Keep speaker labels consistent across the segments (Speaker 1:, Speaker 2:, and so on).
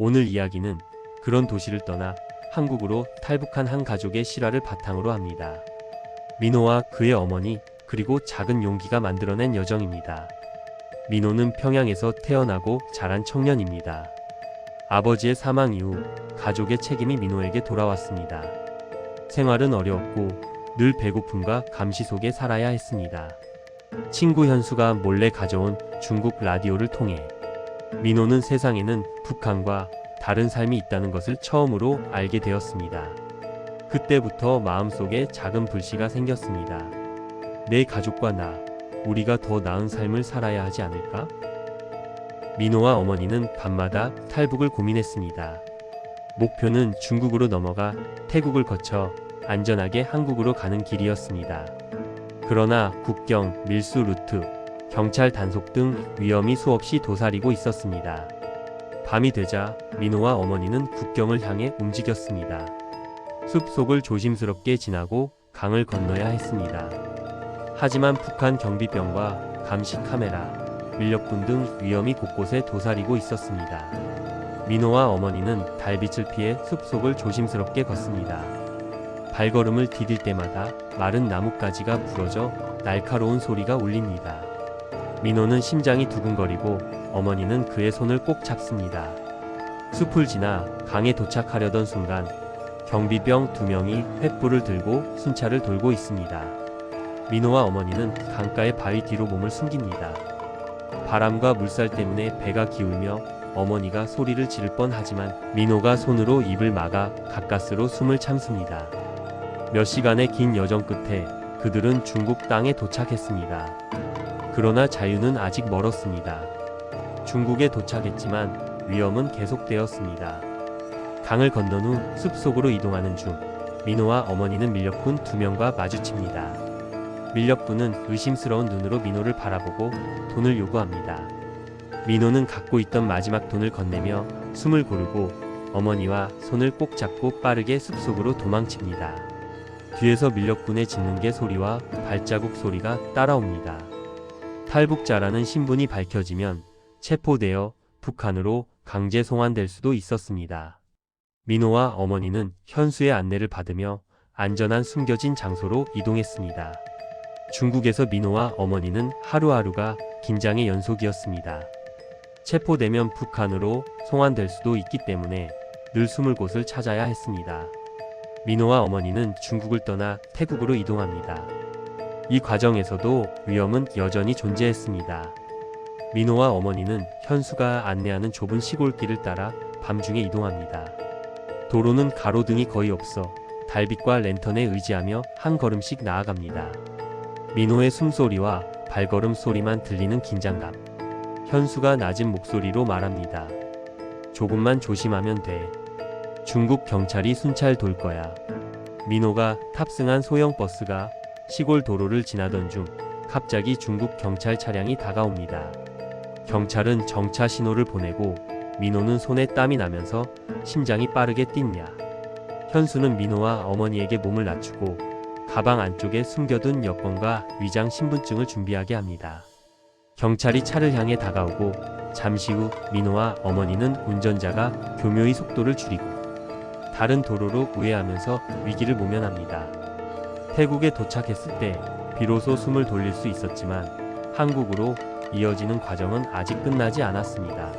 Speaker 1: 오늘 이야기는 그런 도시를 떠나 한국으로 탈북한 한 가족의 실화를 바탕으로 합니다. 민호와 그의 어머니 그리고 작은 용기가 만들어낸 여정입니다. 민호는 평양에서 태어나고 자란 청년입니다. 아버지의 사망 이후 가족의 책임이 민호에게 돌아왔습니다. 생활은 어려웠고 늘 배고픔과 감시 속에 살아야 했습니다. 친구 현수가 몰래 가져온 중국 라디오를 통해 민호는 세상에는 북한과 다른 삶이 있다는 것을 처음으로 알게 되었습니다. 그때부터 마음속에 작은 불씨가 생겼습니다. 내 가족과 나, 우리가 더 나은 삶을 살아야 하지 않을까? 민호와 어머니는 밤마다 탈북을 고민했습니다. 목표는 중국으로 넘어가 태국을 거쳐 안전하게 한국으로 가는 길이었습니다. 그러나 국경, 밀수 루트, 경찰 단속 등 위험이 수없이 도사리고 있었습니다. 밤이 되자 민호와 어머니는 국경을 향해 움직였습니다. 숲속을 조심스럽게 지나고 강을 건너야 했습니다. 하지만 북한 경비병과 감시 카메라, 밀렵군 등 위험이 곳곳에 도사리고 있었습니다. 민호와 어머니는 달빛을 피해 숲속을 조심스럽게 걷습니다. 발걸음을 디딜 때마다 마른 나뭇가지가 부러져 날카로운 소리가 울립니다. 민호는 심장이 두근거리고 어머니는 그의 손을 꼭 잡습니다. 숲을 지나 강에 도착하려던 순간 경비병 2명이 횃불을 들고 순찰을 돌고 있습니다. 민호와 어머니는 강가의 바위 뒤로 몸을 숨깁니다. 바람과 물살 때문에 배가 기울며 어머니가 소리를 지를 뻔하지만 민호가 손으로 입을 막아 가까스로 숨을 참습니다. 몇 시간의 긴 여정 끝에 그들은 중국 땅에 도착했습니다. 그러나 자유는 아직 멀었습니다. 중국에 도착했지만 위험은 계속되었습니다. 강을 건넌 후 숲속으로 이동하는 중 민호와 어머니는 밀렵군 2명과 마주칩니다. 밀렵군은 의심스러운 눈으로 민호를 바라보고 돈을 요구합니다. 민호는 갖고 있던 마지막 돈을 건네며 숨을 고르고 어머니와 손을 꼭 잡고 빠르게 숲속으로 도망칩니다. 뒤에서 밀렵군의 짖는 소리와 발자국 소리가 따라옵니다. 탈북자라는 신분이 밝혀지면 체포되어 북한으로 강제 송환될 수도 있었습니다. 민호와 어머니는 현수의 안내를 받으며 안전한 숨겨진 장소로 이동했습니다. 중국에서 민호와 어머니는 하루하루가 긴장의 연속이었습니다. 체포되면 북한으로 송환될 수도 있기 때문에 늘 숨을 곳을 찾아야 했습니다. 민호와 어머니는 중국을 떠나 태국으로 이동합니다. 이 과정에서도 위험은 여전히 존재했습니다. 민호와 어머니는 현수가 안내하는 좁은 시골길을 따라 밤중에 이동합니다. 도로는 가로등이 거의 없어 달빛과 랜턴에 의지하며 한 걸음씩 나아갑니다. 민호의 숨소리와 발걸음 소리만 들리는 긴장감. 현수가 낮은 목소리로 말합니다. 조금만 조심하면 돼. 중국 경찰이 순찰 돌 거야. 민호가 탑승한 소형 버스가 시골 도로를 지나던 중 갑자기 중국 경찰 차량이 다가옵니다. 경찰은 정차 신호를 보내고 민호는 손에 땀이 나면서 심장이 빠르게 뛴냐. 현수는 민호와 어머니에게 몸을 낮추고 가방 안쪽에 숨겨둔 여권과 위장 신분증을 준비하게 합니다. 경찰이 차를 향해 다가오고 잠시 후 민호와 어머니는 운전자가 교묘히 속도를 줄이고 다른 도로로 우회하면서 위기를 모면합니다. 태국에 도착했을 때 비로소 숨을 돌릴 수 있었지만 한국으로 이어지는 과정은 아직 끝나지 않았습니다.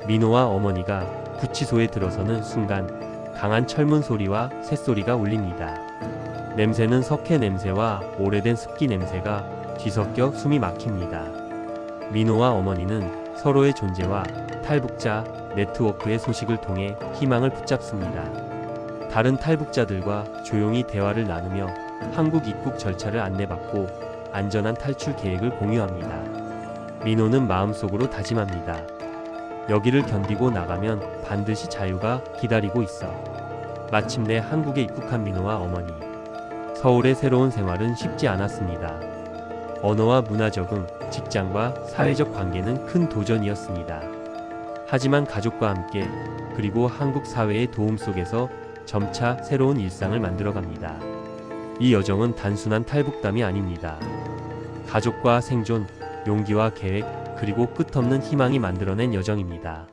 Speaker 1: 민호와 어머니가 구치소에 들어서는 순간 강한 철문 소리와 쇳소리가 울립니다. 냄새는 석회 냄새와 오래된 습기 냄새가 뒤섞여 숨이 막힙니다. 민호와 어머니는 서로의 존재와 탈북자 네트워크의 소식을 통해 희망을 붙잡습니다. 다른 탈북자들과 조용히 대화를 나누며 한국 입국 절차를 안내받고 안전한 탈출 계획을 공유합니다. 민호는 마음속으로 다짐합니다. 여기를 견디고 나가면 반드시 자유가 기다리고 있어. 마침내 한국에 입국한 민호와 어머니. 서울의 새로운 생활은 쉽지 않았습니다. 언어와 문화 적응, 직장과 사회적 관계는 큰 도전이었습니다. 하지만 가족과 함께 그리고 한국 사회의 도움 속에서 점차 새로운 일상을 만들어갑니다. 이 여정은 단순한 탈북담이 아닙니다. 가족과 생존, 용기와 계획, 그리고 끝없는 희망이 만들어낸 여정입니다.